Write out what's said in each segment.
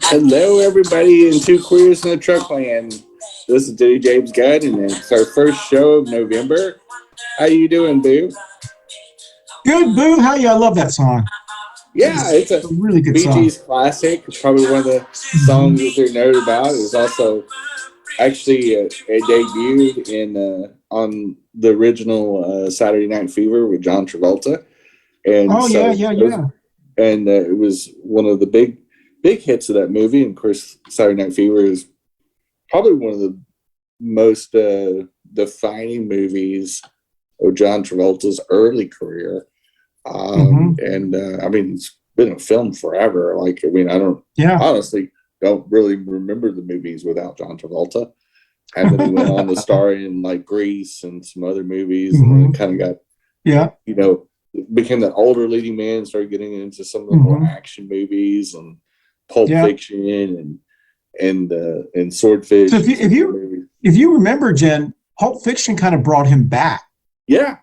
Hello, everybody in Two Queers in the Truck Land. This is Jenny-Jaymes Gunn, and it's our first show of November. How you doing, Boo? Good, Boo. How you? I love that song. Yeah, it's a really good Bee song. Gees classic. It's probably one of the songs that they're known about. It was also actually it debuted in on the original Saturday Night Fever with John Travolta, and yeah. And it was one of the big hits of that movie. And of course, Saturday Night Fever is probably one of the most defining movies of John Travolta's early career. And I mean, it's been a film forever. Like, I mean, honestly don't really remember the movies without John Travolta. And then he went on to star in like Grease and some other movies, and then kind of got, became that older leading man, started getting into some of the more action movies and Pulp Fiction and Swordfish. So if you remember, Jen, Pulp Fiction kind of brought him back. Yeah.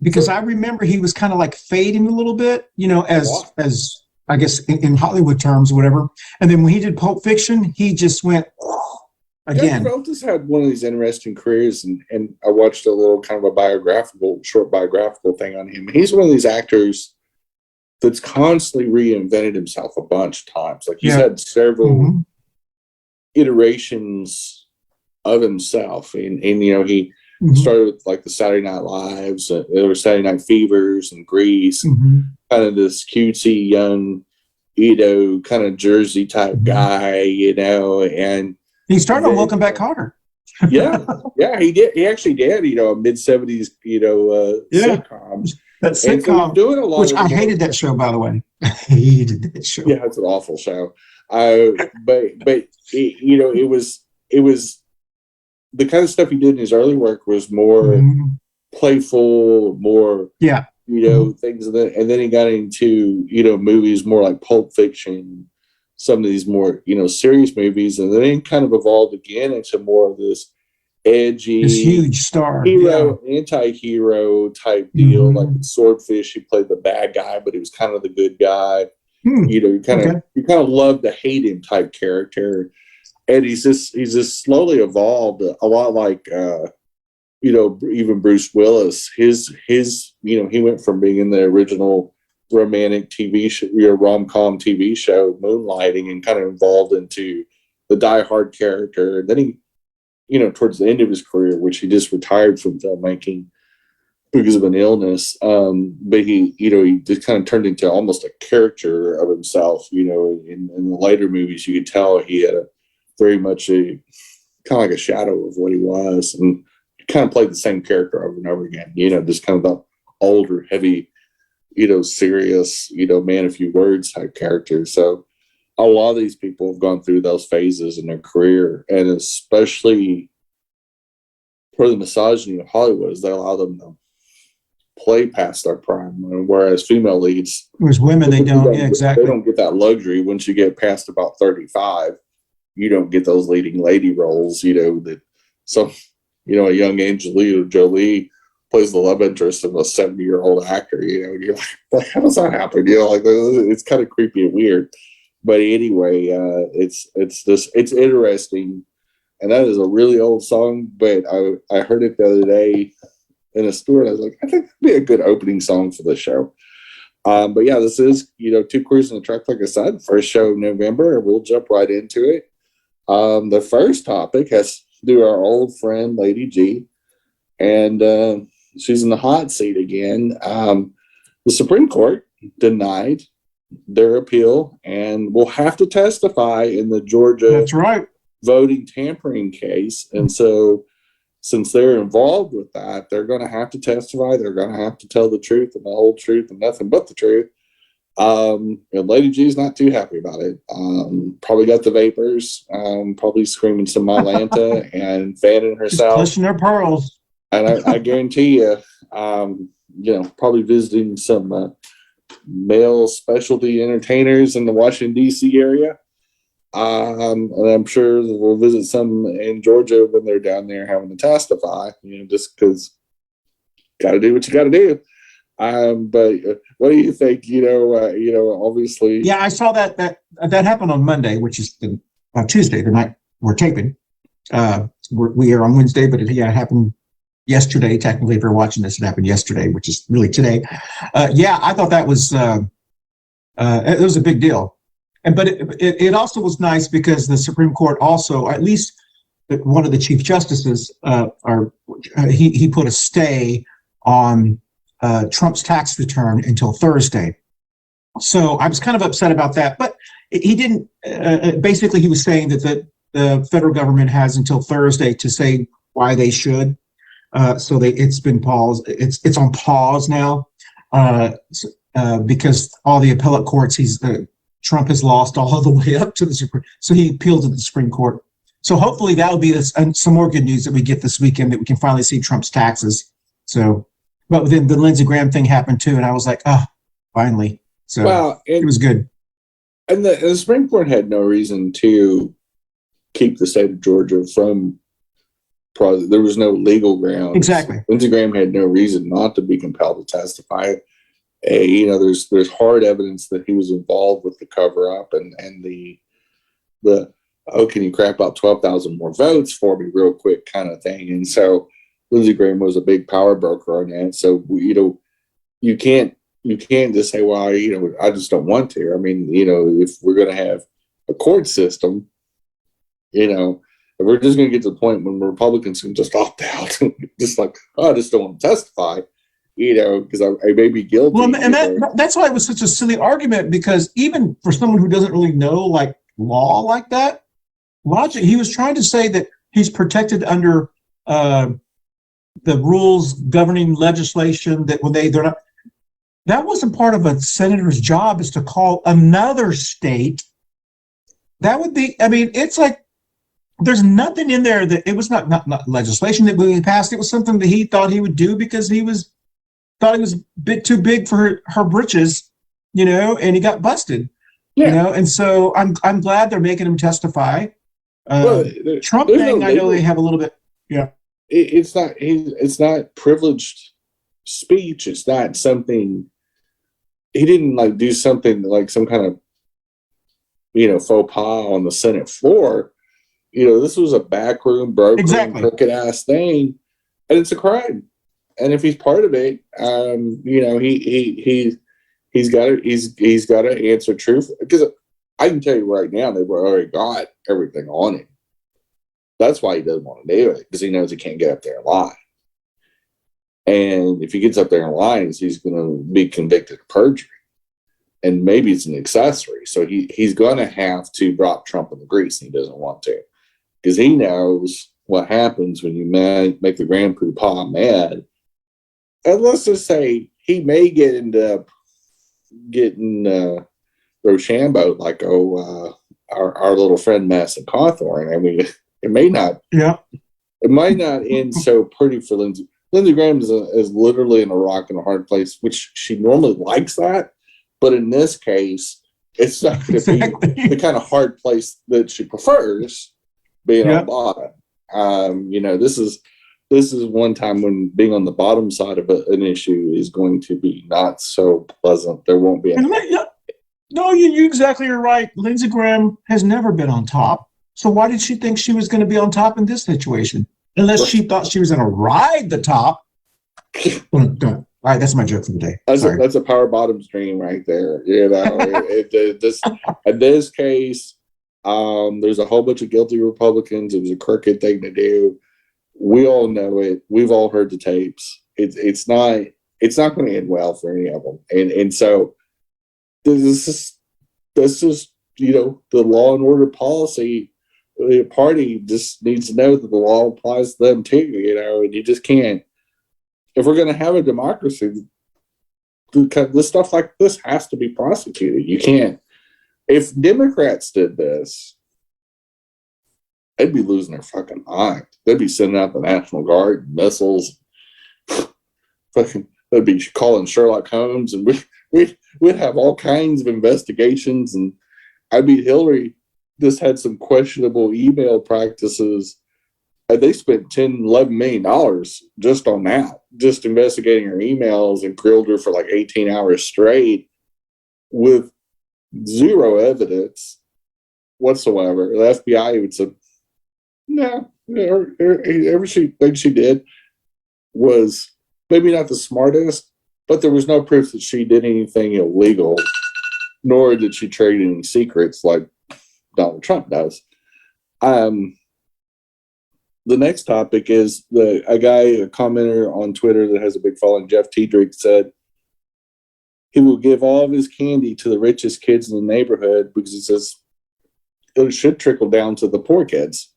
Because I remember he was kind of like fading a little bit, as I guess in Hollywood terms or whatever. And then when he did Pulp Fiction, he just went again. Yeah, Travolta's had one of these interesting careers, and I watched a little kind of a short biographical thing on him. He's one of these actors that's constantly reinvented himself a bunch of times. Like he's had several iterations of himself, and he started with like the Saturday Night Lives, there were Saturday Night Fevers and Grease, kind of this cutesy young, kind of Jersey type guy, and he started on Welcome Back, Kotter. He did. He actually did, a mid-70s, sitcom. That sitcom, doing a lot which I hated that show, by the way. I hated that show. Yeah, it's an awful show. But it was the kind of stuff he did in his early work was more playful, more things, and then he got into movies more like Pulp Fiction, some of these more serious movies, and then he kind of evolved again into more of this edgy, this huge star hero, anti-hero type deal. Like in Swordfish, he played the bad guy, but he was kind of the good guy. You kind of love to hate him type character. And he's just slowly evolved a lot like even Bruce Willis. His he went from being in the original romantic TV show, rom-com TV show Moonlighting, and kind of evolved into the die-hard character. And then he, towards the end of his career, which he just retired from filmmaking because of an illness, but he just kind of turned into almost a character of himself. In the later movies, you could tell he had very much a kind of like a shadow of what he was, and he kind of played the same character over and over again. Just kind of the older, heavy, serious, man of few words type character. So a lot of these people have gone through those phases in their career, and especially for the misogyny of Hollywood, is they allow them to play past their prime, whereas female leads, whereas women, they don't. Yeah, exactly. They don't get that luxury. Once you get past about 35, you don't get those leading lady roles. A young Angelina Jolie plays the love interest of a 70-year-old actor. You're like, how does that happen? It's kind of creepy and weird. But anyway, it's interesting, and that is a really old song. But I heard it the other day in a store, and I was like, I think it'd be a good opening song for the show. But yeah, this is Two Queers in the Truck, like I said, first show of November, and we'll jump right into it. The first topic has to do our old friend Lady G, and she's in the hot seat again. The Supreme Court denied their appeal and will have to testify in the Georgia voting tampering case. And so since they're involved with that, they're going to have to testify. They're going to have to tell the truth and the whole truth and nothing but the truth. And Lady G's not too happy about it. Probably got the vapors, probably screaming some Mylanta and fanning herself. Just clutching her pearls. And I guarantee you, probably visiting some male specialty entertainers in the Washington, D.C. area. And I'm sure we'll visit some in Georgia when they're down there having to testify, just because got to do what you got to do. But what do you think? Obviously, Yeah, I saw that happened on Monday, which is Tuesday, the night we're taping. We are on Wednesday, but it happened yesterday. Technically, if you're watching this, it happened yesterday, which is really today. I thought that was it was a big deal, but it also was nice because the Supreme Court also, at least one of the chief justices, he put a stay on Trump's tax return until Thursday. So I was kind of upset about that, but he didn't. Basically, he was saying that the federal government has until Thursday to say why they should. It's been paused. It's on pause now because all the appellate courts Trump has lost all the way up to the Supreme. So he appealed to the Supreme Court. So hopefully that'll be some more good news that we get this weekend, that we can finally see Trump's taxes. So, but then the Lindsey Graham thing happened too, and I was like, finally. So it was good. And the Supreme Court had no reason to keep the state of Georgia from. There was no legal grounds. Exactly. Lindsey Graham had no reason not to be compelled to testify. There's hard evidence that he was involved with the cover up and the can you crap out 12,000 more votes for me real quick kind of thing. And so Lindsey Graham was a big power broker on that. So you can't just say, well, I just don't want to. I mean, if we're going to have a court system, if we're just going to get to the point when Republicans can just opt out, just like, I just don't want to testify, because I may be guilty. Well, and that's why it was such a silly argument, because even for someone who doesn't really know like law like that, logic, he was trying to say that he's protected under the rules governing legislation, that when they're not. That wasn't part of a senator's job, is to call another state. That would be, it's like, there's nothing in there that it was not legislation that we passed. It was something that he thought he would do because thought he was a bit too big for her britches, and he got busted, And so I'm glad they're making him testify. Trump thing, I know they have a little bit. Yeah. It's not privileged speech. It's not something, he didn't do something like some kind of faux pas on the Senate floor. This was a backroom, broken, crooked ass thing, and it's a crime. And if he's part of it, he's got to answer truth, because I can tell you right now, they've already got everything on him. That's why he doesn't want to do it, because he knows he can't get up there and lie. And if he gets up there and lies, he's going to be convicted of perjury. And maybe it's an accessory. So he's going to have to drop Trump in the grease, and he doesn't want to. Because he knows what happens when you make the grand poobah mad. And let's just say he may end up getting Rochambeau, like, our little friend Madison Cawthorn. It may not. Yeah. It might not end so pretty for Lindsey. Lindsey Graham is literally in a rock and a hard place, which she normally likes that. But in this case, it's not going to be the kind of hard place that she prefers, being on bottom. This is one time when being on the bottom side of an issue is going to be not so pleasant. There won't be any. No, you exactly are right. Lindsey Graham has never been on top. So why did she think she was going to be on top in this situation? Unless she thought she was going to ride the top. All right, that's my joke for the day. That's a power bottom stream right there. In this case, there's a whole bunch of guilty Republicans. It was a crooked thing to do. We all know it. We've all heard the tapes. It's not going to end well for any of them. And so this is the law and order policy. The party just needs to know that the law applies to them too, and you just can't. If we're going to have a democracy, this stuff like this has to be prosecuted. You can't. If Democrats did this, they'd be losing their fucking mind. They'd be sending out the National Guard, missiles. They'd be calling Sherlock Holmes, and we'd have all kinds of investigations. And Hillary just had some questionable email practices they spent $10, $11 million just on that, just investigating her emails, and grilled her for like 18 hours straight with zero evidence whatsoever. The FBI would say, no, everything she did was maybe not the smartest, but there was no proof that she did anything illegal, nor did she trade any secrets like Donald Trump does. The next topic is a commenter on Twitter that has a big following, Jeff Tiedrick, said he will give all of his candy to the richest kids in the neighborhood because he says it should trickle down to the poor kids.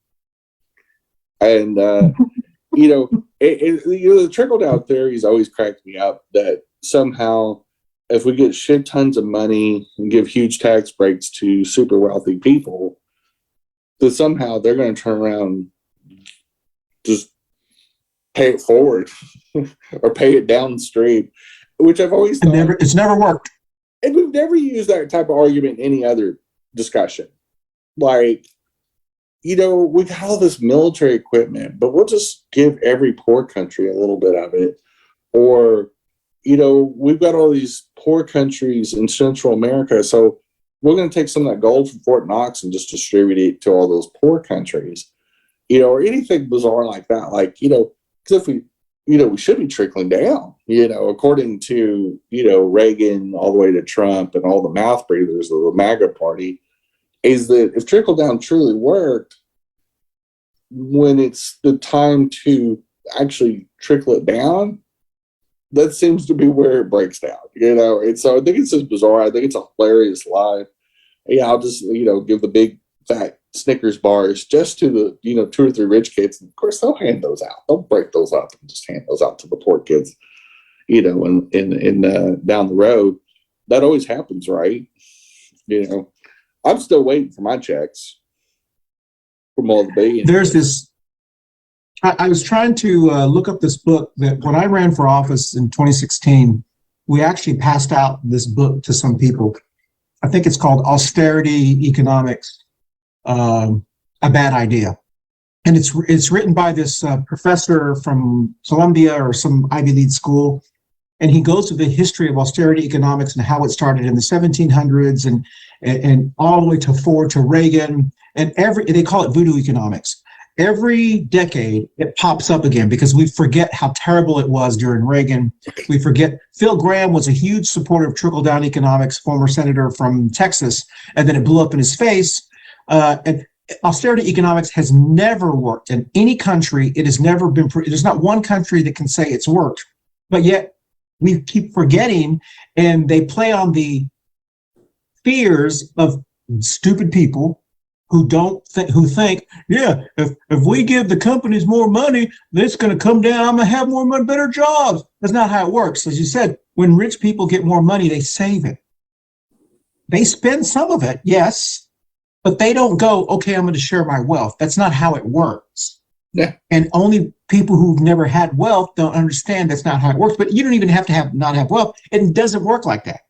And, the trickle down theories always cracked me up, that somehow if we get shit tons of money and give huge tax breaks to super wealthy people, that somehow they're going to turn around, just pay it forward or pay it downstream, which I've always thought. It's never worked. And we've never used that type of argument in any other discussion. Like, we got all this military equipment, but we'll just give every poor country a little bit of it. Or, we've got all these poor countries in Central America, so we're going to take some of that gold from Fort Knox and just distribute it to all those poor countries, or anything bizarre like that. Like, because if we should be trickling down, according to, Reagan all the way to Trump and all the mouth breathers of the MAGA party, is that if trickle down truly worked, when it's the time to actually trickle it down, that seems to be where it breaks down, And so I think it's just bizarre. I think it's a hilarious lie. Yeah, I'll just, give the big fat Snickers bars just to the, 2 or 3 rich kids. And of course, they'll hand those out. They'll break those up and just hand those out to the poor kids, in down the road. That always happens, right? I'm still waiting for my checks from all the billionaires. There's this. I was trying to look up this book that when I ran for office in 2016, we actually passed out this book to some people. I think it's called Austerity Economics, A Bad Idea. And it's written by this professor from Columbia or some Ivy League school. And he goes through the history of austerity economics and how it started in the 1700s and all the way forward to Reagan. And they call it voodoo economics. Every decade it pops up again because we forget how terrible it was during Reagan. We forget Phil Gramm was a huge supporter of trickle-down economics, former senator from Texas, and then it blew up in his face. And austerity economics has never worked in any country. It has never been. There's not one country that can say it's worked, but yet we keep forgetting, and they play on the fears of stupid people who think, yeah, if we give the companies more money, it's going to come down. I'm going to have more money, better jobs. That's not how it works. As you said, when rich people get more money, they save it. They spend some of it, yes, but they don't go, okay, I'm going to share my wealth. That's not how it works. Yeah. And only people who've never had wealth don't understand that's not how it works. But you don't even have to not have wealth. It doesn't work like that.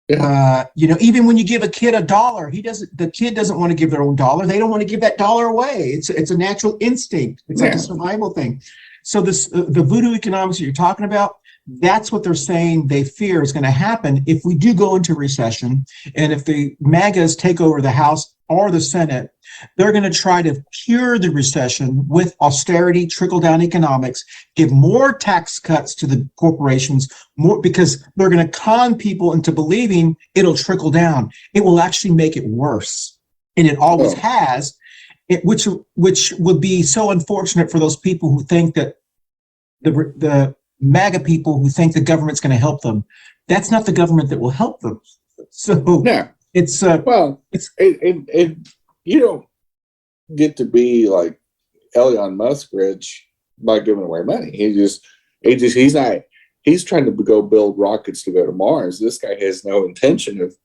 Yeah. Even when you give a kid $1, the kid doesn't want to give their own dollar. They don't want to give that dollar away. It's a natural instinct. It's like a survival thing. So the voodoo economics that you're talking about, that's what they're saying they fear is going to happen if we do go into recession. And if the MAGAs take over the House or the Senate, they're going to try to cure the recession with austerity, trickle-down economics, give more tax cuts to the corporations, more because they're going to con people into believing it'll trickle down. It will actually make it worse, and it always has. Which would be so unfortunate for those people who think that the MAGA people who think the government's going to help them. That's not the government that will help them. So it's you don't get to be like Elon Musk rich by giving away money. He's trying to go build rockets to go to Mars. This guy has no intention of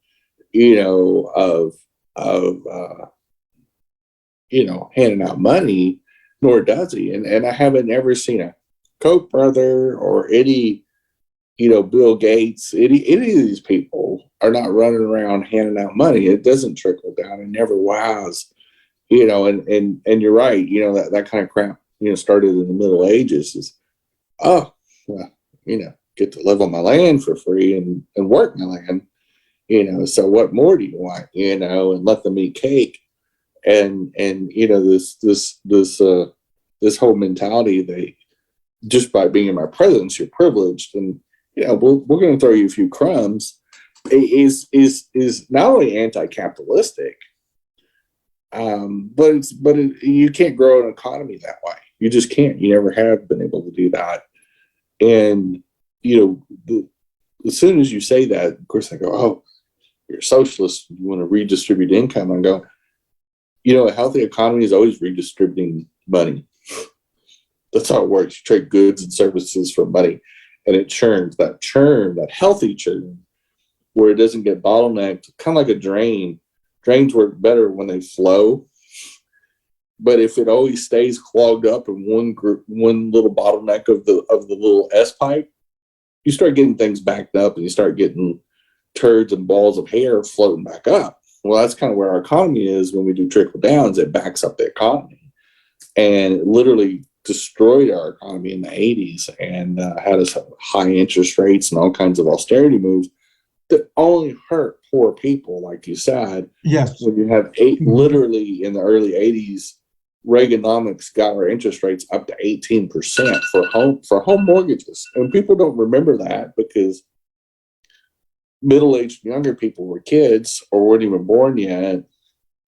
handing out money, nor does he. And I haven't ever seen a Koch brother or any, Bill Gates, any of these people are not running around handing out money. It doesn't trickle down. It never was, and you're right. That kind of crap started in the Middle Ages is, oh, well, get to live on my land for free and work my land, so what more do you want, and let them eat cake. And this whole mentality that just by being in my presence, you're privileged, and we're going to throw you a few crumbs is not only anti-capitalistic, but you can't grow an economy that way. You just can't. You never have been able to do that. And as soon as you say that, of course, I go, oh, you're a socialist. You want to redistribute income. I go, a healthy economy is always redistributing money. That's how it works. You trade goods and services for money, and it churns. That healthy churn, where it doesn't get bottlenecked, kind of like a drain. Drains work better when they flow, but if it always stays clogged up in one little bottleneck of the little S pipe, you start getting things backed up, and you start getting turds and balls of hair floating back up. Well, that's kind of where our economy is when we do trickle downs. It backs up the economy, and it literally destroyed our economy in the 80s and had us have high interest rates and all kinds of austerity moves that only hurt poor people, like you said. Yes. When you have literally in the early 80s, Reaganomics got our interest rates up to 18% for home mortgages. And people don't remember that because middle-aged younger people were kids or weren't even born yet.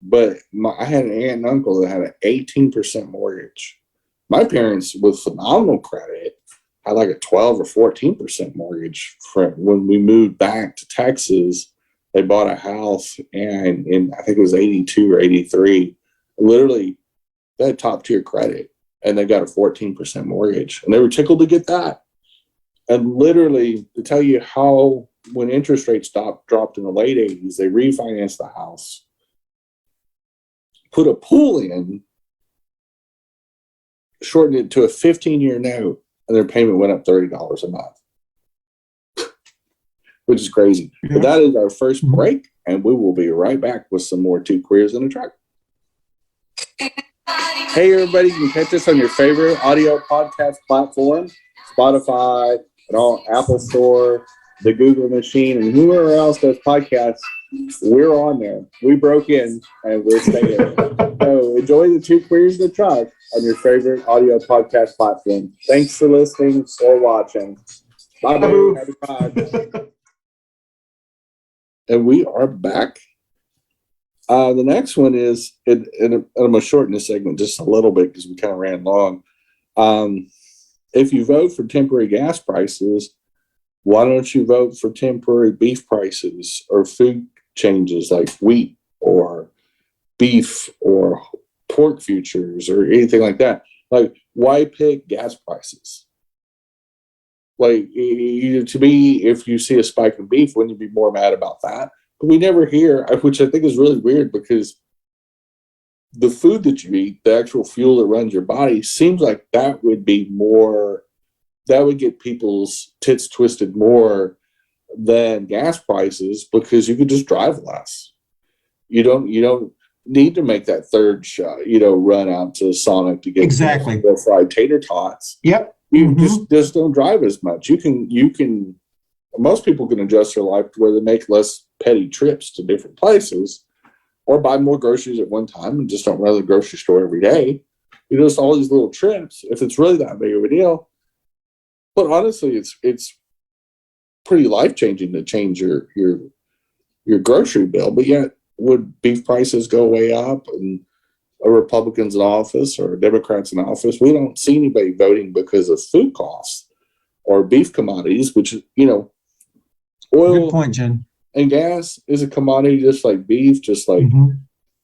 But I had an aunt and uncle that had an 18% mortgage. My parents, with phenomenal credit, had like a 12 or 14% mortgage. When we moved back to Texas, they bought a house, and in I think it was 82 or 83, literally they had top tier credit, and they got a 14% mortgage, and they were tickled to get that. And literally, to tell you how, when interest rates dropped in the late 80s, they refinanced the house, put a pool in, shortened it to a 15-year note, and their payment went up $30 a month, which is crazy. Yeah. But that is our first break, and we will be right back with some more Two Queers in a Truck. Hey, everybody, you can catch us on your favorite audio podcast platform, Spotify, and all Apple Store, the Google machine, and whoever else does podcasts. We're on there. We broke in, and we're staying. So enjoy the Two Queers in a Truck on your favorite audio podcast platform. Thanks for listening or watching. Bye-bye. Happy time. And we are back. The next one is, and I'm going to shorten this segment just a little bit because we kind of ran long. If you vote for temporary gas prices, why don't you vote for temporary beef prices or food changes like wheat or beef or pork futures or anything like that? Like, why pick gas prices? Like, to me, if you see a spike in beef, wouldn't you be more mad about that? But we never hear, which I think is really weird, because the food that you eat, the actual fuel that runs your body, seems like that would be more, that would get people's tits twisted more than gas prices, because you could just drive less. You don't need to make that third shot, run out to Sonic to get exactly fried tater tots. Yep. You just don't drive as much. You can most people can adjust their life to where they make less petty trips to different places, or buy more groceries at one time and just don't run to the grocery store every day. Just all these little trips, if it's really that big of a deal. But honestly, it's pretty life-changing to change your grocery bill. But yet, would beef prices go way up and Republicans in office or Democrats in office, we don't see anybody voting because of food costs or beef commodities, which, oil. Good point, Jen. And gas is a commodity just like beef, just like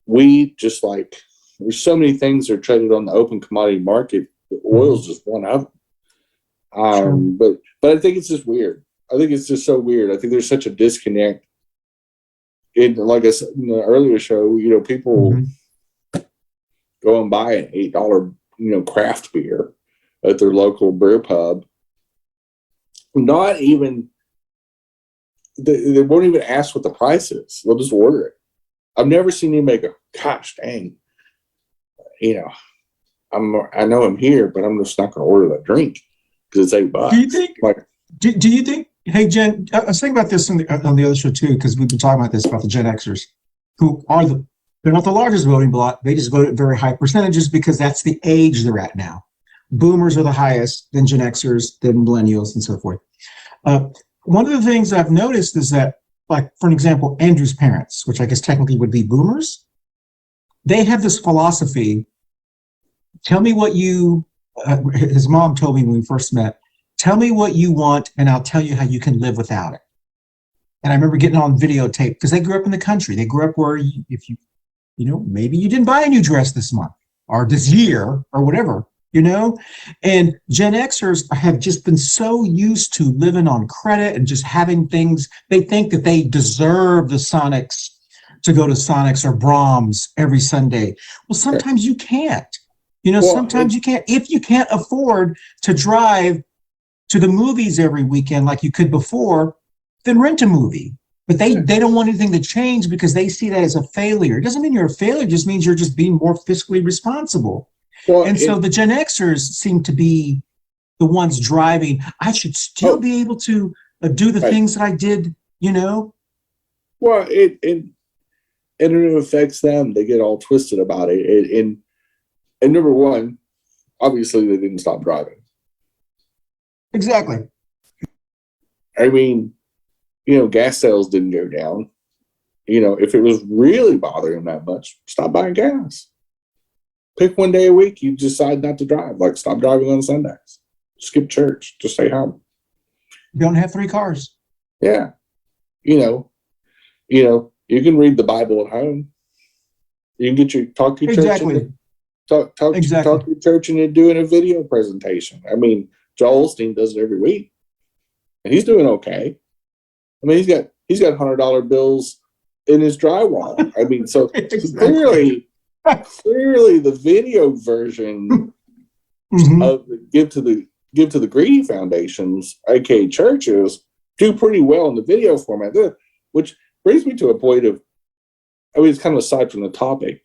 wheat, just like there's so many things that are traded on the open commodity market. Oil is just one of them. But I think it's just weird. I think it's just so weird. I think there's such a disconnect. Like I said in the earlier show, people go and buy an $8, craft beer at their local brew pub. Not even, they won't even ask what the price is. They'll just order it. I've never seen anybody go, gosh dang, I know I'm here, but I'm just not going to order that drink because it's $8. Do you think? Like, do you think? Hey, Jen, I was thinking about this on the other show too, because we've been talking about this about the Gen Xers, who are they're not the largest voting bloc. They just vote at very high percentages because that's the age they're at now. Boomers are the highest, then Gen Xers, then millennials, and so forth. One of the things I've noticed is that, like, for an example, Andrew's parents, which I guess technically would be boomers, they have this philosophy. Tell me what his mom told me when we first met, tell me what you want and I'll tell you how you can live without it. And I remember getting on videotape because they grew up in the country. They grew up where maybe you didn't buy a new dress this month or this year or whatever, and Gen Xers have just been so used to living on credit and just having things. They think that they deserve to go to Sonics or Brahms every Sunday. Well, sometimes you can't. Sometimes you can't. If you can't afford to drive to the movies every weekend like you could before, then rent a movie. But they don't want anything to change because they see that as a failure. It doesn't mean you're a failure. It just means you're just being more fiscally responsible. So the Gen Xers seem to be the ones driving. I should still be able to do the things that I did, Well, it affects them. They get all twisted about it. And number one, obviously they didn't stop driving. Exactly. I mean, gas sales didn't go down. If it was really bothering them that much, stop buying gas. Pick one day a week you decide not to drive. Like, stop driving on Sundays. Skip church. Just stay home. You don't have 3 cars. Yeah. You can read the Bible at home. You can talk to your church. Exactly. Talk to your church and you're doing a video presentation. I mean, Joel Osteen does it every week. And he's doing okay. I mean, he's got $100 bills in his drywall. I mean, so clearly the video version of the give to the greedy foundations, aka churches, do pretty well in the video format. Which brings me to a point of, it's kind of aside from the topic,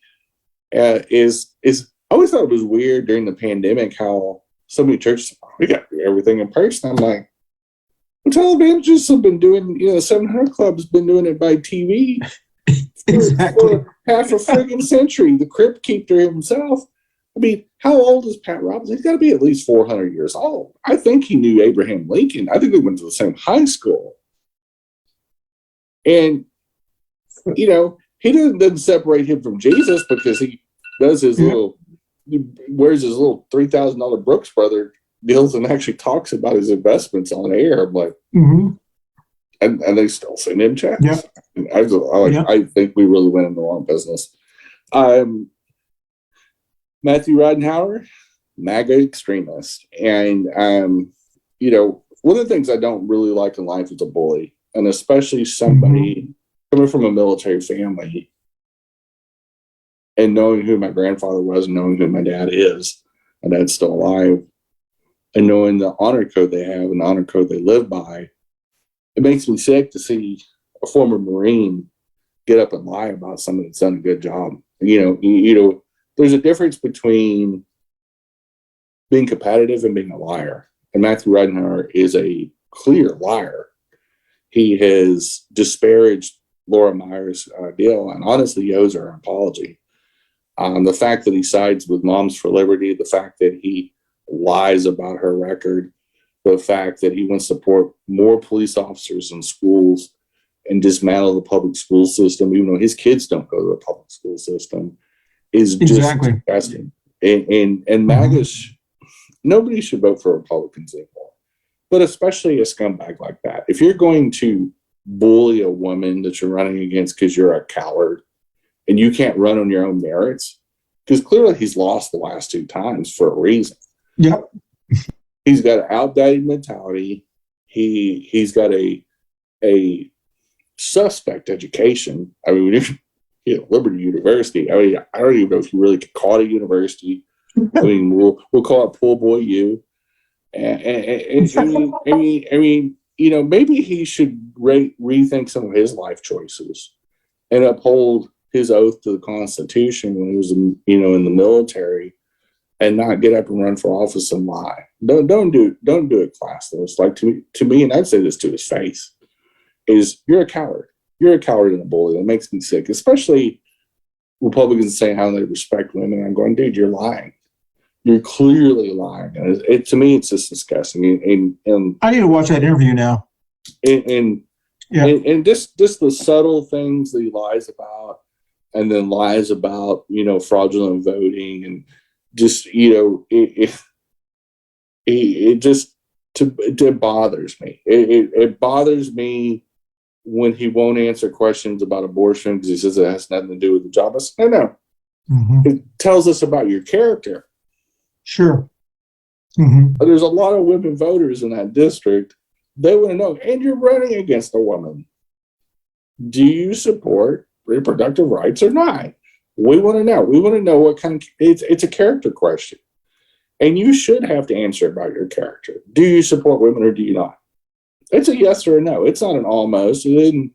is I always thought it was weird during the pandemic how so many churches, we got to do everything in person. I'm like, televangelists have been doing, 700 Club's been doing it by TV for half a friggin' century. The Crypt Keeper himself. I mean, how old is Pat Robertson? He's got to be at least 400 years old. I think he knew Abraham Lincoln. I think they went to the same high school. And, he doesn't separate him from Jesus because he does he wears his little $3,000 Brooks Brother deals and actually talks about his investments on air. I'm like, and they still send him checks. Yeah. I think we really went in the wrong business. Matthew Ridenour, MAGA extremist. And, one of the things I don't really like in life is a bully, and especially somebody coming from a military family and knowing who my grandfather was, and knowing who my dad is. My dad's still alive. And knowing the honor code they have and the honor code they live by, it makes me sick to see a former Marine get up and lie about somebody that's done a good job. There's a difference between being competitive and being a liar. And Matthew Ridenour is a clear liar. He has disparaged Laura Myers' deal and honestly owes her an apology. The fact that he sides with Moms for Liberty, the fact that he lies about her record, the fact that he wants to support more police officers in schools and dismantle the public school system, even though his kids don't go to the public school system, is just disgusting. And MAGA, nobody should vote for Republicans anymore, but especially a scumbag like that. If you're going to bully a woman that you're running against because you're a coward and you can't run on your own merits, because clearly he's lost the last 2 times for a reason. Yep. He's got an outdated mentality. He's got a suspect education. I mean, Liberty University. I mean, I don't even know if you really could call it a university. I mean, we'll call it Pool Boy U. And I mean, maybe he should rethink some of his life choices and uphold his oath to the Constitution when he was, in the military, and not get up and run for office and lie. Don't do it classless. Like to me, and I'd say this to his face, is you're a coward. You're a coward and a bully. That makes me sick, especially Republicans saying how they respect women. I'm going, dude, you're lying. You're clearly lying. And to me, it's just disgusting. And I need to watch that interview now. And just the subtle things that he lies about, and then lies about, fraudulent voting, and just, it just it bothers me. It bothers me when he won't answer questions about abortion because he says it has nothing to do with the job. I say, no. Mm-hmm. It tells us about your character. Sure. Mm-hmm. There's a lot of women voters in that district. They want to know, and you're running against a woman. Do you support reproductive rights or not? We want to know. We want to know what kind of, it's a character question. And you should have to answer about your character. Do you support women or do you not? It's a yes or a no. It's not an almost. You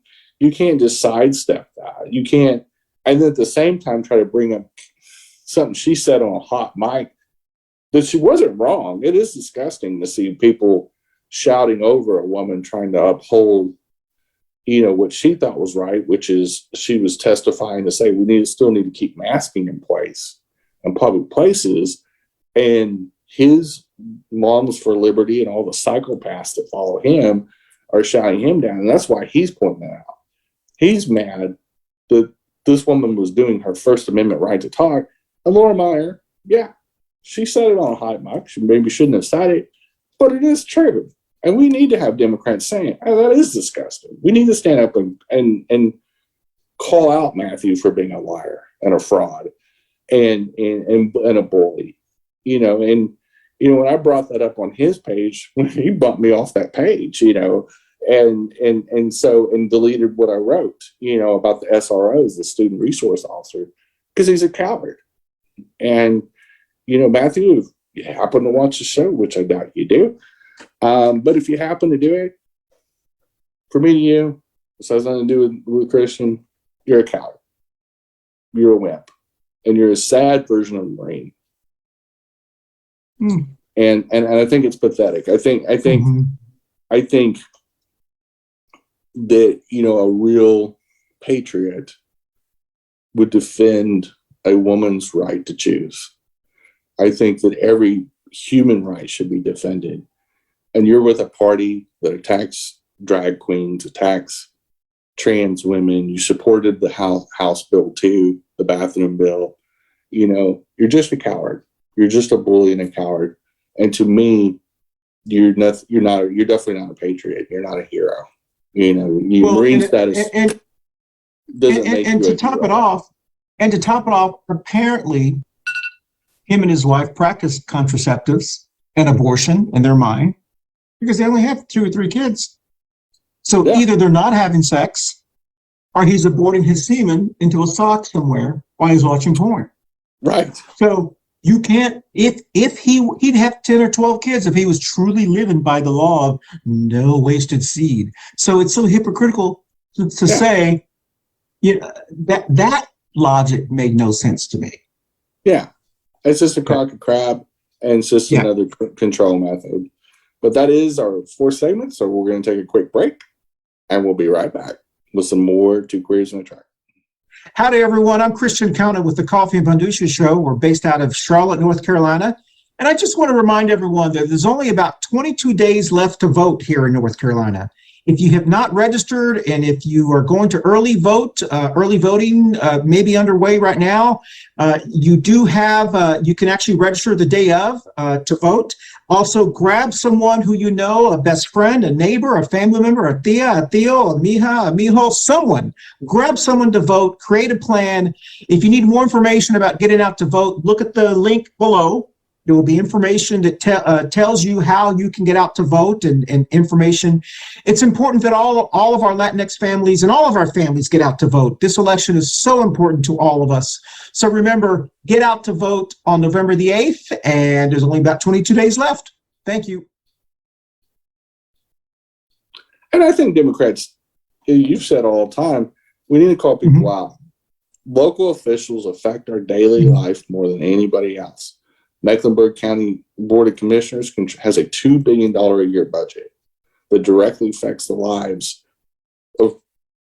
can't just sidestep that. You can't, and then at the same time try to bring up something she said on a hot mic that she wasn't wrong. It is disgusting to see people shouting over a woman trying to uphold, what she thought was right, which is she was testifying to say we still need to keep masking in place in public places. And his Moms for Liberty and all the psychopaths that follow him are shouting him down. And that's why he's pointing that out. He's mad that this woman was doing her First Amendment right to talk. And Laura Meyer, yeah, she said it on a high mic. She maybe shouldn't have said it, but it is true. And we need to have Democrats saying, oh, that is disgusting. We need to stand up and call out Matthew for being a liar and a fraud and a bully. When I brought that up on his page, he bumped me off that page, and deleted what I wrote, about the SROs, the student resource officer, because he's a coward. And, Matthew, if you happen to watch the show, which I doubt you do, but if you happen to do it, for me to you, this has nothing to do with Christian, you're a coward. You're a wimp. And you're a sad version of a Marine. And I think it's pathetic. I think that, a real patriot would defend a woman's right to choose. I think that every human right should be defended. And you're with a party that attacks drag queens, attacks trans women. You supported the House Bill 2, the bathroom bill. You're just a coward. You're just a bully and a coward. And to me, you're definitely not a patriot. You're not a hero. Marine status doesn't make you a hero. To top it off, apparently him and his wife practice contraceptives and abortion in their mind because they only have 2 or 3 kids. So either they're not having sex or he's aborting his semen into a sock somewhere while he's watching porn. Right. So you can't, if he'd have 10 or 12 kids if he was truly living by the law of no wasted seed. So it's so hypocritical to say, that logic made no sense to me. Yeah. It's just a crock of crap, and it's just another control method. But that is our 4th segment, so we're going to take a quick break, and we'll be right back with some more Two Queers in a Track. Howdy, everyone. I'm Christian Cano with the Coffee and Bundusha Show. We're based out of Charlotte, North Carolina. And I just want to remind everyone that there's only about 22 days left to vote here in North Carolina. If you have not registered and if you are going to early voting may be underway right now, you can actually register the day of to vote. Also, grab someone who you know, a best friend, a neighbor, a family member, a tia, a tío, a mija, a mijo, someone. Grab someone to vote, create a plan. If you need more information about getting out to vote, look at the link below. There will be information that tells you how you can get out to vote and information. It's important that all of our Latinx families and all of our families get out to vote. This election is so important to all of us. So remember, get out to vote on November the 8th, and there's only about 22 days left. Thank you. And I think Democrats, you've said all the time, we need to call people out. Local officials affect our daily life more than anybody else. Mecklenburg County Board of Commissioners has a $2 billion a year budget that directly affects the lives of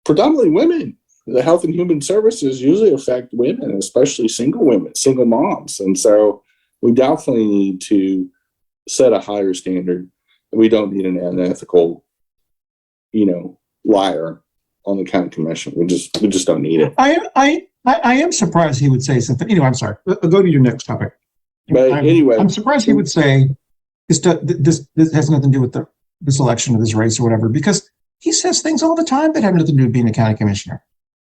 predominantly women. The Health and Human Services usually affect women, especially single women, single moms. And so we definitely need to set a higher standard. We don't need an unethical, liar on the county commission. We just don't need it. I am surprised he would say something. Anyway, I'm sorry. Go to your next topic. But anyway, I'm surprised he would say this has nothing to do with this election or this race or whatever, because he says things all the time that have nothing to do with being a county commissioner.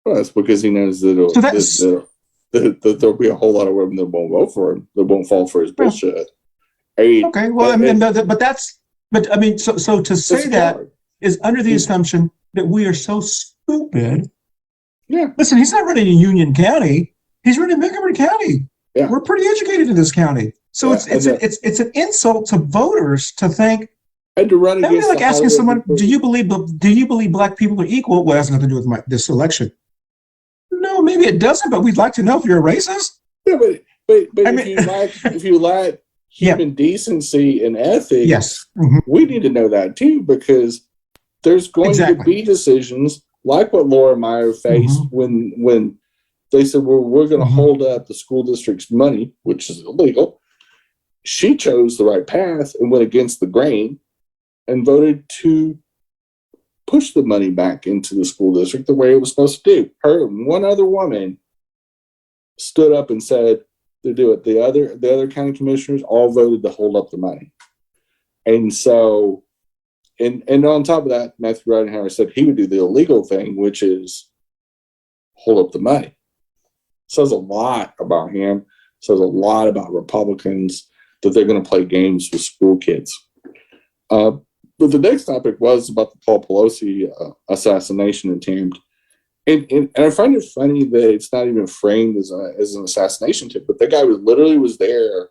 Well, that's because he knows that there'll be a whole lot of women that won't vote for him, that won't fall for his bullshit. Okay, well, so to say that is under the assumption that we are so stupid. Yeah. Listen, he's not running in Union County. He's running in Montgomery County. Yeah. We're pretty educated in this county. So it's an insult to voters to think. And to run That'd be against like asking someone, do you believe black people are equal? Well, it has nothing to do with this election. No, maybe it doesn't, but we'd like to know if you're a racist. Yeah, but if you lack human decency and ethics, yes, we need to know that too, because there's going to be decisions like what Laura Meyer faced when they said, well, we're going to hold up the school district's money, which is illegal. She chose the right path and went against the grain and voted to push the money back into the school district the way it was supposed to do. Her and one other woman stood up and said to do it. The other county commissioners all voted to hold up the money. And so, and on top of that, Matthew Ridenhour said he would do the illegal thing, which is hold up the money. Says a lot about him. Says a lot about Republicans, that they're going to play games with school kids. But the next topic was about the Paul Pelosi assassination attempt. And I find it funny that it's not even framed as an assassination attempt, but that guy was there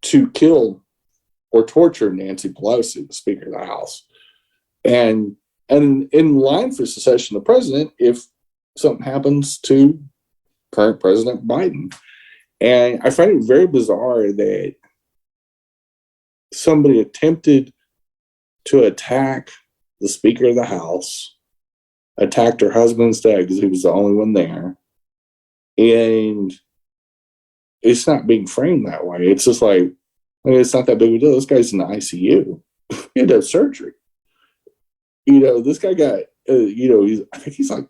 to kill or torture Nancy Pelosi, the Speaker of the House. And in line for secession of president if something happens to current President Biden. And I find it very bizarre that somebody attempted to attack the Speaker of the House, attacked her husband's dad because he was the only one there. And it's not being framed that way. It's just like, it's not that big of a deal. This guy's in the ICU. He had to have surgery. This guy got, I think he's like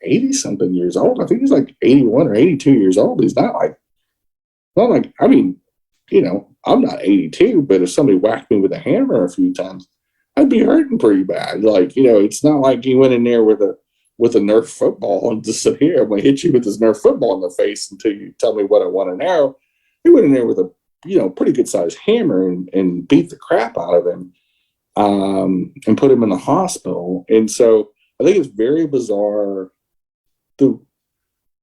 80 something years old. I think he's like 81 or 82 years old. He's not like, I mean, I'm not 82, but if somebody whacked me with a hammer a few times, I'd be hurting pretty bad. Like, it's not like he went in there with a Nerf football and just said, here, I'm going to hit you with this Nerf football in the face until you tell me what I want to know. He went in there with a, pretty good sized hammer and beat the crap out of him and put him in the hospital. And so I think it's very bizarre that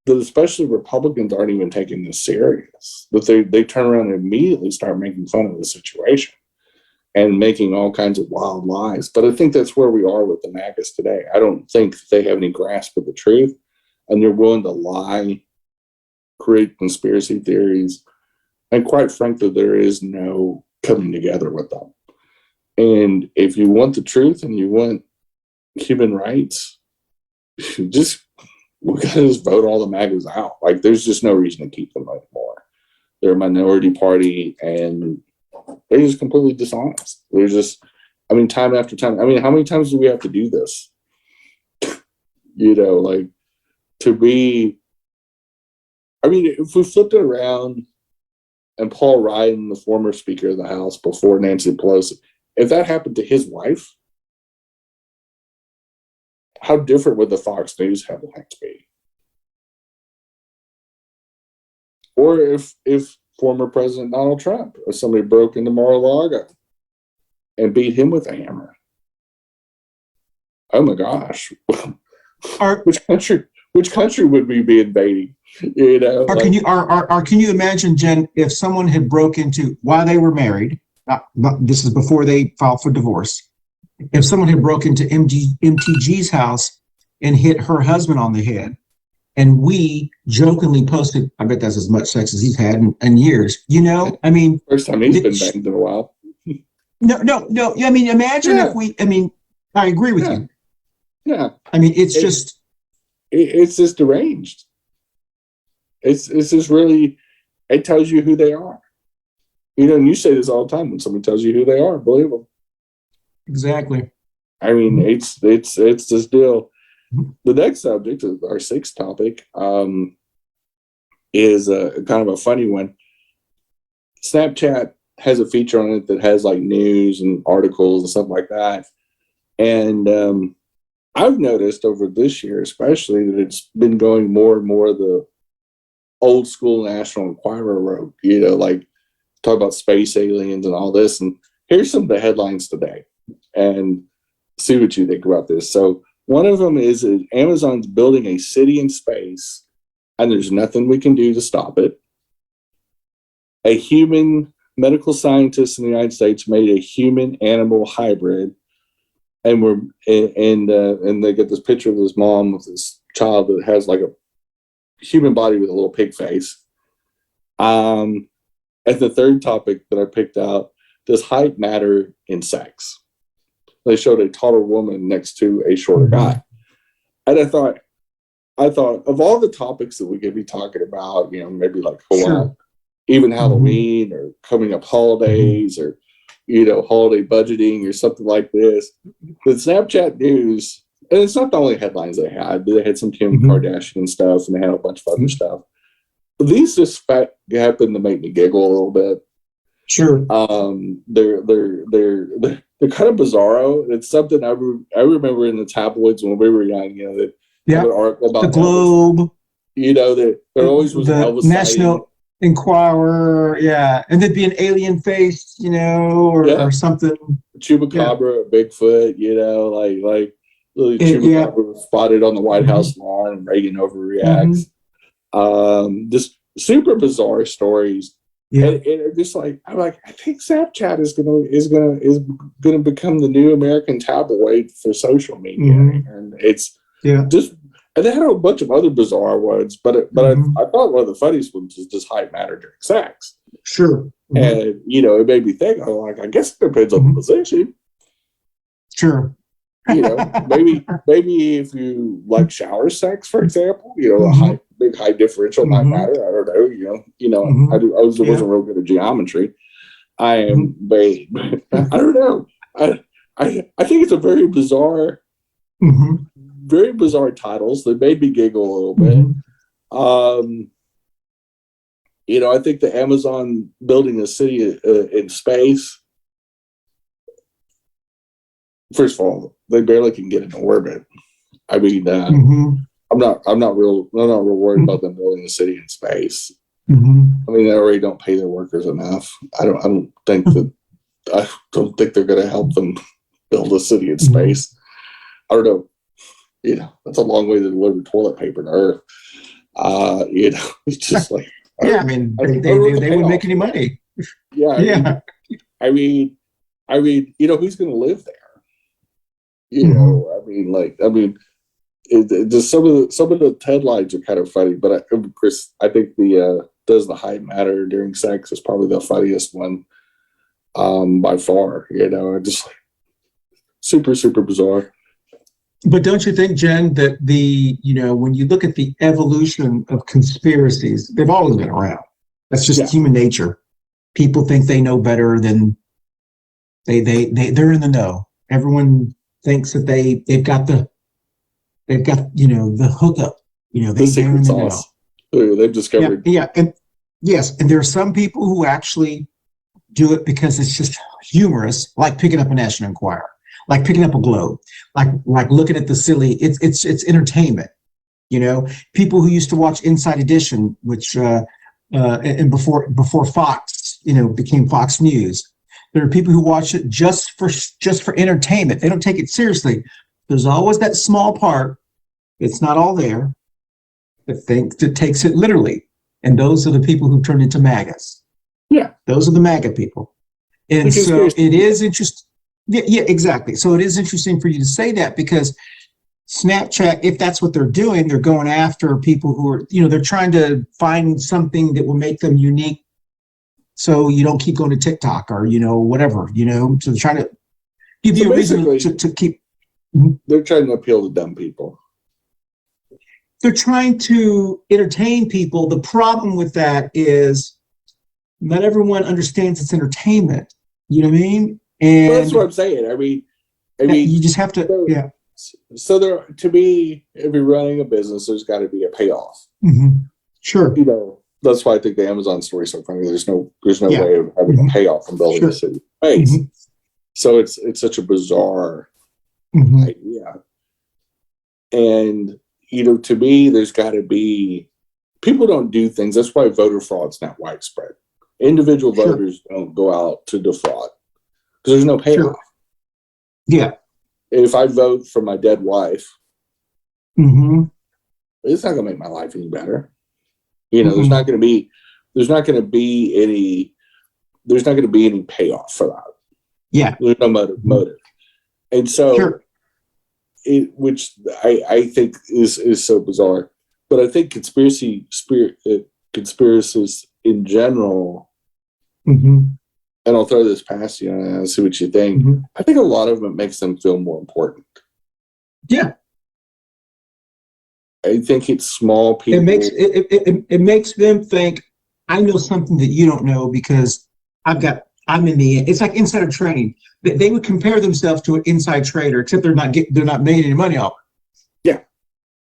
especially Republicans aren't even taking this serious, but they turn around and immediately start making fun of the situation and making all kinds of wild lies. But I think that's where we are with the MAGAs today. I don't think they have any grasp of the truth, and they're willing to lie, create conspiracy theories, and quite frankly, there is no coming together with them. And if you want the truth and you want human rights, we got to just vote all the MAGAs out. Like, there's just no reason to keep them anymore. They're a minority party, and they're just completely dishonest. They're just, time after time. How many times do we have to do this? If we flipped it around and Paul Ryan, the former Speaker of the House before Nancy Pelosi, if that happened to his wife, how different would the Fox News headlines be? Or if former President Donald Trump, or somebody broke into Mar-a-Lago and beat him with a hammer. Oh my gosh. Which country would we be invading? Can you imagine, Jen, if someone had broke into, while they were married, this is before they filed for divorce, if someone had broke into MTG's house and hit her husband on the head And we jokingly posted, I bet that's as much sex as he's had in years. I mean, First time he's been banged in a while. No. I mean, imagine if I agree with you. Yeah. I mean, it's just deranged. It's just really, it tells you who they are. And you say this all the time when somebody tells you who they are, believe them. Exactly. I mean, it's this deal. The next subject, our sixth topic, is a kind of a funny one. Snapchat has a feature on it that has like news and articles and stuff like that. And I've noticed over this year, especially, that it's been going more and more the old school National Enquirer road, like talk about space aliens and all this. And here's some of the headlines today, and see what you think about this. So one of them is that Amazon's building a city in space, and there's nothing we can do to stop it. A human medical scientist in the United States made a human-animal hybrid, and they get this picture of this mom with this child that has like a human body with a little pig face. And the third topic that I picked out, does height matter in sex? They showed a taller woman next to a shorter guy. And I thought of all the topics that we could be talking about, maybe like even Halloween or coming up holidays or, holiday budgeting or something like this. The Snapchat news, and it's not the only headlines they had. They had some Kim Kardashian stuff, and they had a bunch of other stuff. But these just happen to make me giggle a little bit. Sure. They're kind of bizarro. It's something I remember in the tabloids when we were young. That an article about the Globe. That there always was the Elvis National sighting. Enquirer, and there'd be an alien face, or something. Chupacabra, Bigfoot, like little Chupacabra was spotted on the White House lawn, and Reagan overreacts. Just super bizarre stories. And just like I'm like, I think Snapchat is gonna become the new American tabloid for social media, and it's just. And they had a bunch of other bizarre ones, but I thought one of the funniest ones was just height matter during sex. Sure. And it made me think. I'm like, I guess it depends on the position. Sure. Maybe if you like shower sex, for example, a big height differential might matter. I don't know. I wasn't real good at geometry. I am, I don't know. I think it's a very bizarre, very bizarre titles that made me giggle a little bit. I think the Amazon building a city in space. First of all, they barely can get into orbit. I mean, I'm not real worried about them building a city in space. I mean, they already don't pay their workers enough. I don't think they're going to help them build a city in space. I don't know. That's a long way to deliver toilet paper to Earth. It's just like I mean, they wouldn't make any money. I mean, who's going to live there? Just some of the headlines are kind of funny, but Chris, I think does the height matter during sex is probably the funniest one, by far. Just like super, super bizarre. But don't you think, Jen, that when you look at the evolution of conspiracies, they've always been around. That's just human nature. People think they know better than they're in the know. Everyone thinks that they've got the hookup. The secret sauce. They've discovered. And yes, and there are some people who actually do it because it's just humorous, like picking up a National Enquirer, like picking up a Globe, like looking at the silly. It's entertainment. People who used to watch Inside Edition, which and before Fox, became Fox News. There are people who watch it just for entertainment. They don't take it seriously. There's always that small part. It's not all there. That takes it literally. And those are the people who turned into MAGAs. Yeah. Those are the MAGA people. And so it is interesting. Yeah, exactly. So it is interesting for you to say that because Snapchat, if that's what they're doing, they're going after people who are, they're trying to find something that will make them unique. So you don't keep going to TikTok or, whatever, so they're trying to give you a reason to keep. They're trying to appeal to dumb people. They're trying to entertain people. The problem with that is not everyone understands it's entertainment. You know what I mean? And that's what I'm saying. I mean, you just have to, So there, to me, if you're running a business, there's got to be a payoff. Mm-hmm. Sure. That's why I think the Amazon story is so funny. There's no way of having a payoff from building a city space. Mm-hmm. So it's such a bizarre idea. And, to me, there's got to be, people don't do things. That's why voter fraud's not widespread. Individual voters don't go out to defraud because there's no payoff. Sure. Yeah. If I vote for my dead wife, it's not going to make my life any better. There's not going to be any payoff for that. Yeah. There's no motive. And so, which I think is so bizarre. But I think conspiracies in general, and I'll throw this past you and I'll see what you think. I think a lot of it makes them feel more important. Yeah. I think it's small people. It makes them think, I know something that you don't know because it's like insider trading. They would compare themselves to an inside trader, except they're not making any money off it. Yeah.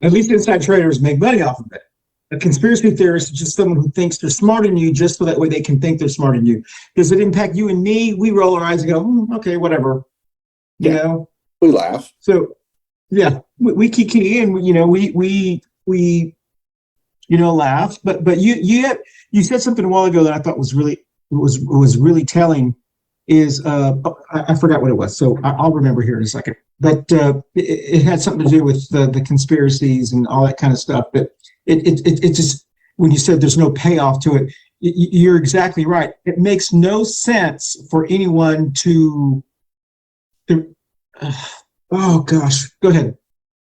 At least inside traders make money off of it. A conspiracy theorist is just someone who thinks they're smarter than you just so that way they can think they're smarter than you. Does it impact you and me? We roll our eyes and go, okay, whatever. You know? We laugh. So, yeah, we kiki and, we laugh. But you said something a while ago that I thought was really telling is, I forgot what it was. So I'll remember here in a second. But it had something to do with the conspiracies and all that kind of stuff. But it just, when you said there's no payoff to it, you're exactly right. It makes no sense for anyone to oh gosh, go ahead.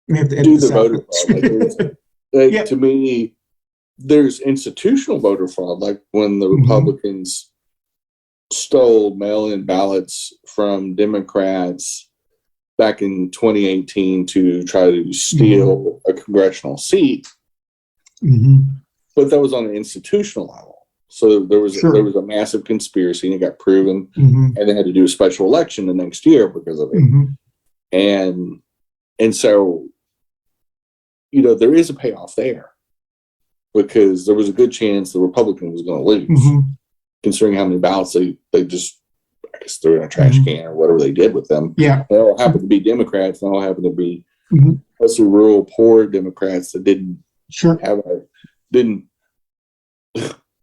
We have to do the voter fraud. To me, there's institutional voter fraud, like when the Republicans stole mail-in ballots from Democrats back in 2018 to try to steal a congressional seat. But that was on an institutional level. So there was a massive conspiracy, and it got proven, and they had to do a special election the next year because of it. And so, there is a payoff there because there was a good chance the Republican was going to lose, considering how many ballots they just, I guess, threw in a trash can or whatever they did with them. Yeah, they all happened to be Democrats, and all happened to be mostly rural, poor Democrats that didn't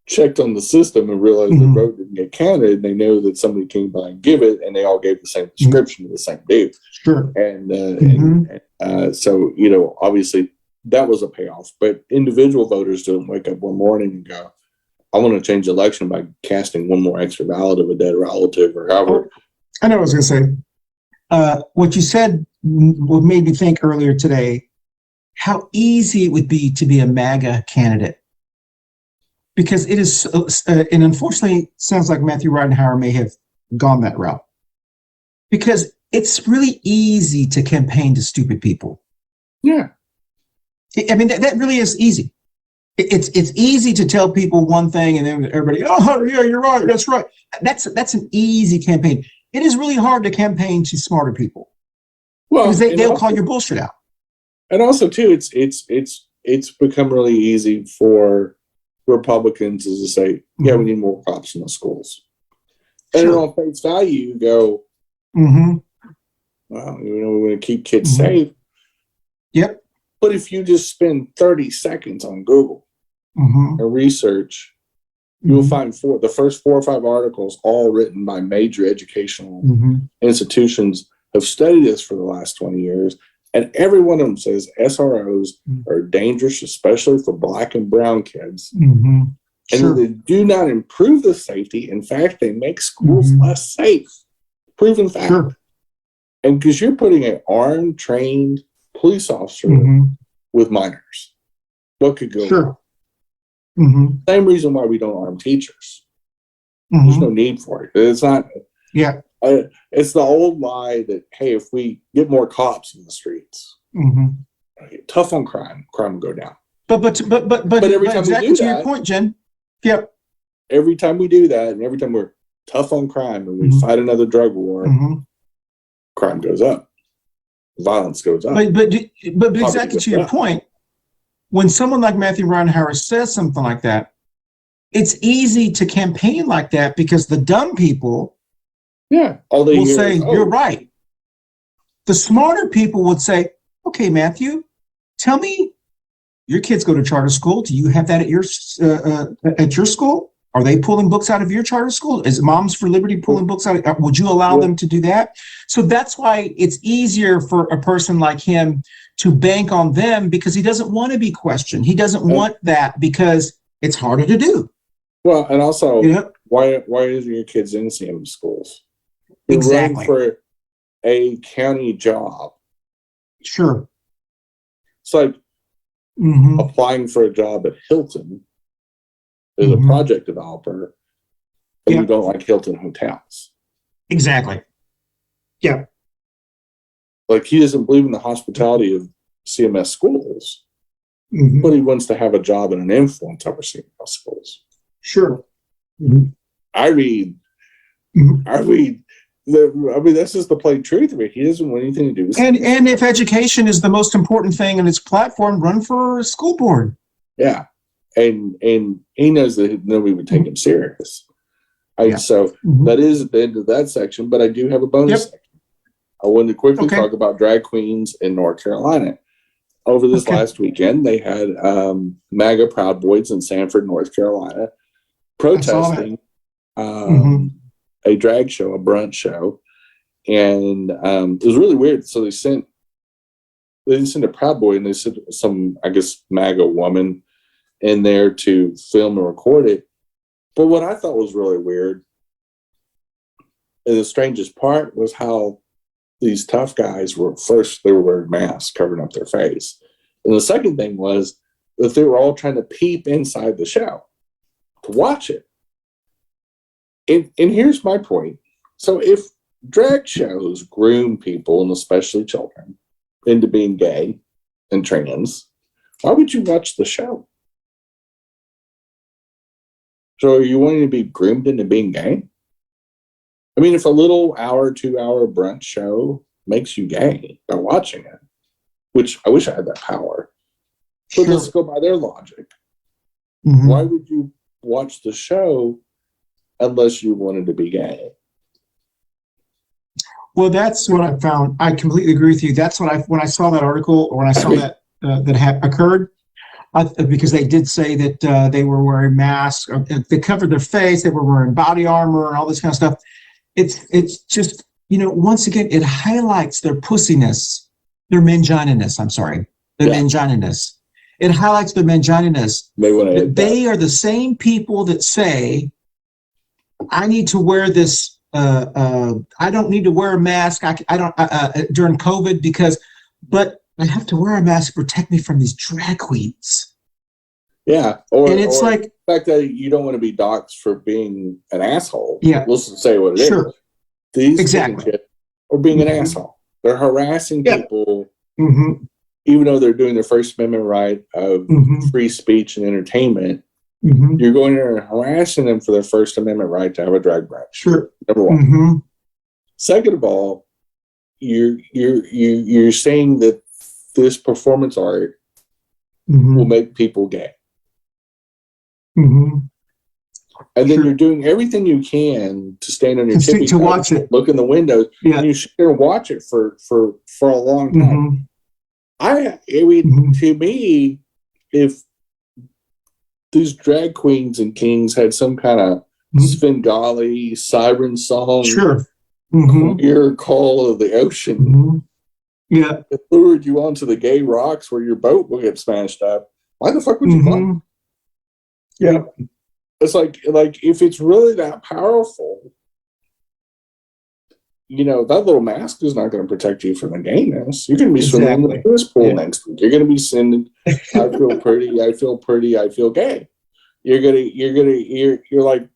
checked on the system and realized their vote didn't get counted, and they know that somebody came by and give it, and they all gave the same description to the same dude. Sure. And so, obviously that was a payoff, but individual voters don't wake up one morning and go, I want to change the election by casting one more extra ballot of a dead relative or however. I know what I was going to say. What you said what made me think earlier today, how easy it would be to be a MAGA candidate. Because it is, and unfortunately, sounds like Matthew Ridenhour may have gone that route. Because it's really easy to campaign to stupid people. Yeah. I mean, that really is easy. It's easy to tell people one thing and then everybody, oh, yeah, you're right, that's right. That's an easy campaign. It is really hard to campaign to smarter people. Well, because they'll call your bullshit out. And also, too, it's become really easy for Republicans is to say, yeah, we need more cops in the schools. And on face value, you go, well, we want to keep kids safe. Yep. But if you just spend 30 seconds on Google and research, you'll find the first 4 or 5 articles, all written by major educational institutions, have studied this for the last 20 years. And every one of them says SROs are dangerous, especially for Black and brown kids. And they do not improve the safety. In fact, they make schools less safe. Proven fact. And because you're putting an armed, trained police officer with minors? What could go Sure. wrong? Same reason why we don't arm teachers. There's no need for it. It's not. Yeah. It's the old lie that, hey, if we get more cops in the streets, tough on crime will go down. But every time exactly we do your point, Jen. Yep. Every time we do that, and every time we're tough on crime and we fight another drug war, crime goes up, violence goes up. But exactly to your point, when someone like Matthew Ryan Harris says something like that, it's easy to campaign like that because the dumb people will say, you're right. The smarter people would say, okay, Matthew, tell me, your kids go to charter school. Do you have that at your school? Are they pulling books out of your charter school? Is Moms for Liberty pulling books out? Would you allow them to do that? So that's why it's easier for a person like him to bank on them, because he doesn't want to be questioned. He doesn't want that because it's harder to do. Well, and also, why isn't your kids in CM schools? You're exactly. running for a county job. Sure. It's like applying for a job at Hilton as a project developer, and you don't like Hilton hotels. Exactly. Yeah. Like, he doesn't believe in the hospitality of CMS schools, but he wants to have a job and an influence over CMS schools. Sure. I mean, that's just the plain truth of it. He doesn't want anything to do with and if education is the most important thing on its platform, run for a school board. Yeah. And he knows that nobody would take him serious. So that is the end of that section, but I do have a bonus section. I wanted to quickly talk about drag queens in North Carolina. Over this last weekend, they had MAGA Proud Boys in Sanford, North Carolina, protesting a drag show, a brunch show. And it was really weird. So they didn't send a Proud Boy, and they sent some, I guess, MAGA woman in there to film and record it. But what I thought was really weird, and the strangest part, was how these tough guys were they were wearing masks covering up their face. And the second thing was that they were all trying to peep inside the show to watch it. And here's my point. So if drag shows groom people, and especially children, into being gay and trans, why would you watch the show? So are you wanting to be groomed into being gay? I mean, if a little 2-hour brunch show makes you gay by watching it, which I wish I had that power, but let's go by their logic. Why would you watch the show unless you wanted to be gay? Well, that's what I found. I completely agree with you. That's what when I saw that article, or when I saw that occurred, because they did say that they were wearing masks, they covered their face, they were wearing body armor and all this kind of stuff. It's just, once again, it highlights their pussiness, their mangininess. I'm sorry, their mangininess. It highlights their mangininess. They are the same people that say, I need to wear this. I don't need to wear a mask. I don't during COVID but I have to wear a mask to protect me from these drag queens. Yeah, and it's like the fact that you don't want to be doxxed for being an asshole. Yeah, let's just say what it is. These are being an asshole. They're harassing people, even though they're doing their First Amendment right of free speech and entertainment. You're going there and harassing them for their First Amendment right to have a drag brunch. Sure. Number one. Second of all, you're saying that this performance art will make people gay. And then you're doing everything you can to stand on your tippy to watch it, look in the windows, and you sit there and watch it for a long time. I mean, to me, if these drag queens and kings had some kind of Svengali siren song, your call of the ocean, it lured you onto the gay rocks where your boat will get smashed up, why the fuck would you come? It's like if it's really that powerful, that little mask is not going to protect you from the gayness. You're going to be swimming in the Exactly. tennis pool next week. You're going to be sending, I feel pretty, I feel pretty, I feel gay. You're like,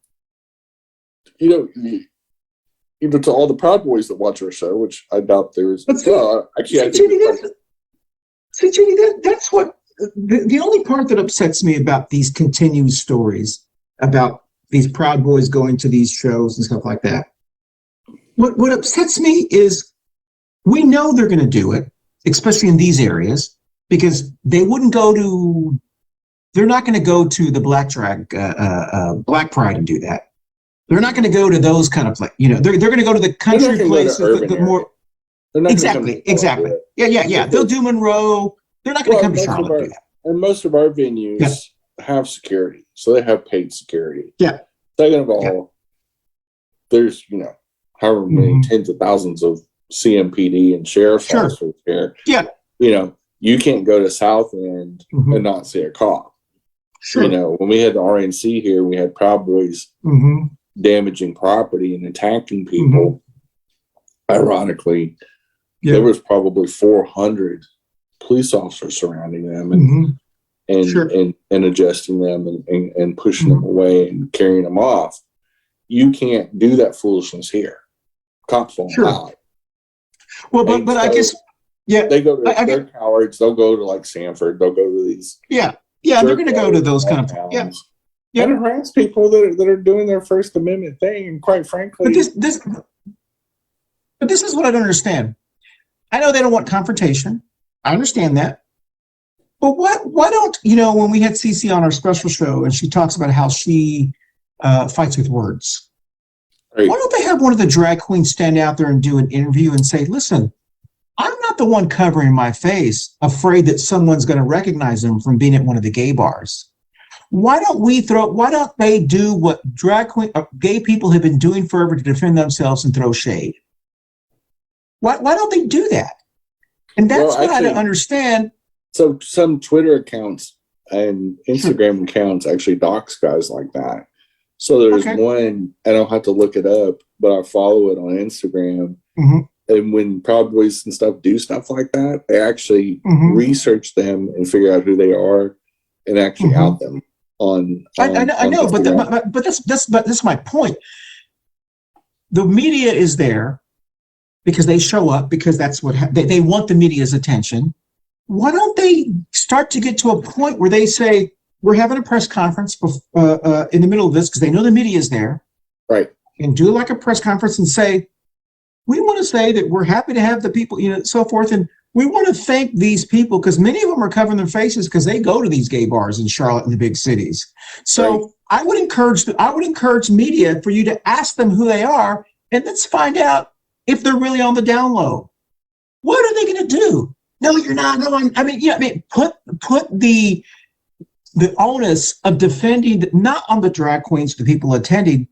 to all the Proud Boys that watch our show, which I doubt there's. Jenny, that's what the only part that upsets me about these continued stories about these Proud Boys going to these shows and stuff like that. What upsets me is we know they're going to do it, especially in these areas, because they wouldn't go to. They're not going to go to the Black Black Pride and do that. They're not going to go to those kind of places. They're going to go to the country places, the more. Exactly. Yeah. They'll do Monroe. They're not going to come to Charlotte. Do that. And most of our venues have security, so they have paid security. Yeah. Second of all, there's however many tens of thousands of CMPD and sheriff's officers here. Yeah. You can't go to South End and not see a cop. Sure. When we had the RNC here, we had Proud Boys damaging property and attacking people. Ironically, there was probably 400 police officers surrounding them and adjusting them and pushing them away and carrying them off. You can't do that foolishness here. Cops won't allow it. Well, but I guess they go to they're cowards. They'll go to like Sanford. They'll go to these. Yeah, they're going to go to those kind of towns. And harass people that are doing their First Amendment thing. And quite frankly, but this is what I don't understand. I know they don't want confrontation. I understand that. But why don't, when we had Cece on our special show and she talks about how she fights with words, why don't they have one of the drag queens stand out there and do an interview and say, listen, I'm not the one covering my face, afraid that someone's going to recognize them from being at one of the gay bars. Why don't they do what gay people have been doing forever to defend themselves and throw shade? Why don't they do that? And that's what I don't understand. So some Twitter accounts and Instagram accounts actually dox guys like that. So there's one, I don't have to look it up, but I follow it on Instagram. And when Proud Boys and stuff do stuff like that, they actually research them and figure out who they are and actually out them on I know, Instagram. but that's my point. The media is there because they show up, because that's what they want the media's attention. Why don't they start to get to a point where they say, we're having a press conference in the middle of this because they know the media is there. Right. And do like a press conference and say, we want to say that we're happy to have the people, so forth. And we want to thank these people because many of them are covering their faces because they go to these gay bars in Charlotte and the big cities. So I would encourage media for you to ask them who they are, and let's find out if they're really on the down low. What are they going to do? No, you're not. No, put the onus of defending, not on the drag queens, the people attending.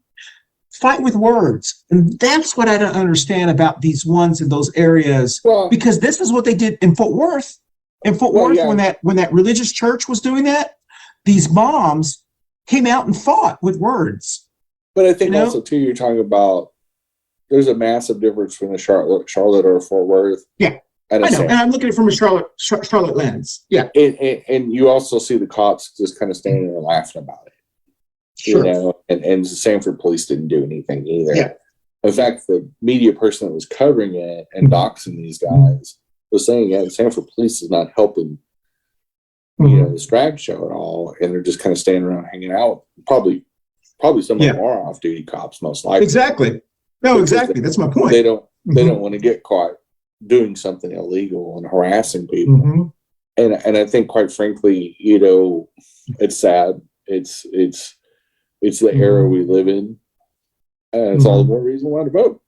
Fight with words. And that's what I don't understand about these ones in those areas, because this is what they did in Fort Worth. When that religious church was doing that, these moms came out and fought with words. But I think also too, you're talking about, there's a massive difference between a Charlotte or a Fort Worth. Yeah. I know, and I'm looking at it from a Charlotte lens. Yeah. And you also see the cops just kind of standing there and laughing about it. Sure. And the Sanford police didn't do anything either. Yeah. In fact, the media person that was covering it and doxing these guys was saying, the Sanford police is not helping, this drag show at all. And they're just kind of standing around hanging out. Probably some of them are off-duty cops, most likely. Exactly. No, exactly. That's my point. They don't want to get caught doing something illegal and harassing people. And I think, quite frankly, it's sad. It's the era we live in. And it's all the more reason why to vote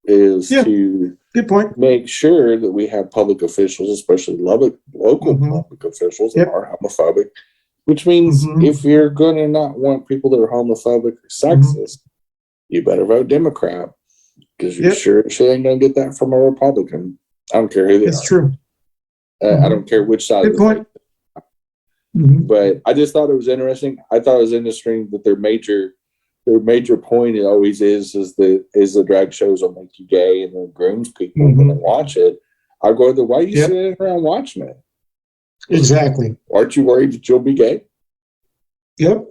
is to good point. Make sure that we have public officials, especially local public officials that are homophobic, which means if you're going to not want people that are homophobic or sexist, you better vote Democrat, because you're sure ain't going to get that from a Republican. I don't care who they are. It's true. I don't care which side of the point. But I just thought it was interesting. I thought it was interesting that their major their major point it always is the drag shows will make you gay and then grooms people when they watch it. I go, why are you sitting around watching it? Exactly. Aren't you worried that you'll be gay? Yep.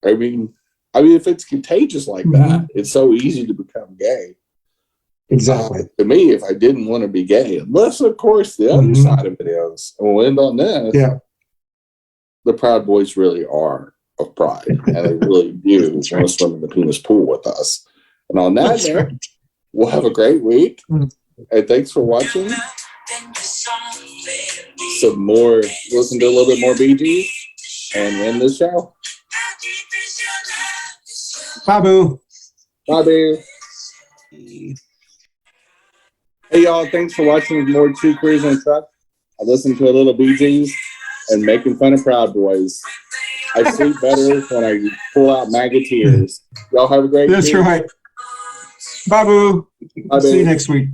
I mean, if it's contagious like that, it's so easy to become gay. Exactly. To me, if I didn't want to be gay, unless of course the other side of it is, and we'll end on this. Yeah. The Proud Boys really are of pride, and they really do want to swim in the penis pool with us. And on that note, we'll have a great week. And thanks for watching. Some more, listen to a little bit more BG and end the show. Bye, Boo. Bye, Boo. Hey, y'all. Thanks for watching more Two Queers in a Truck. I listened to a little BGs and making fun of Proud Boys. I sleep better when I pull out MAGA tears. Y'all have a great week. That's right. Bye, Boo. Bye, See you Boo. next week.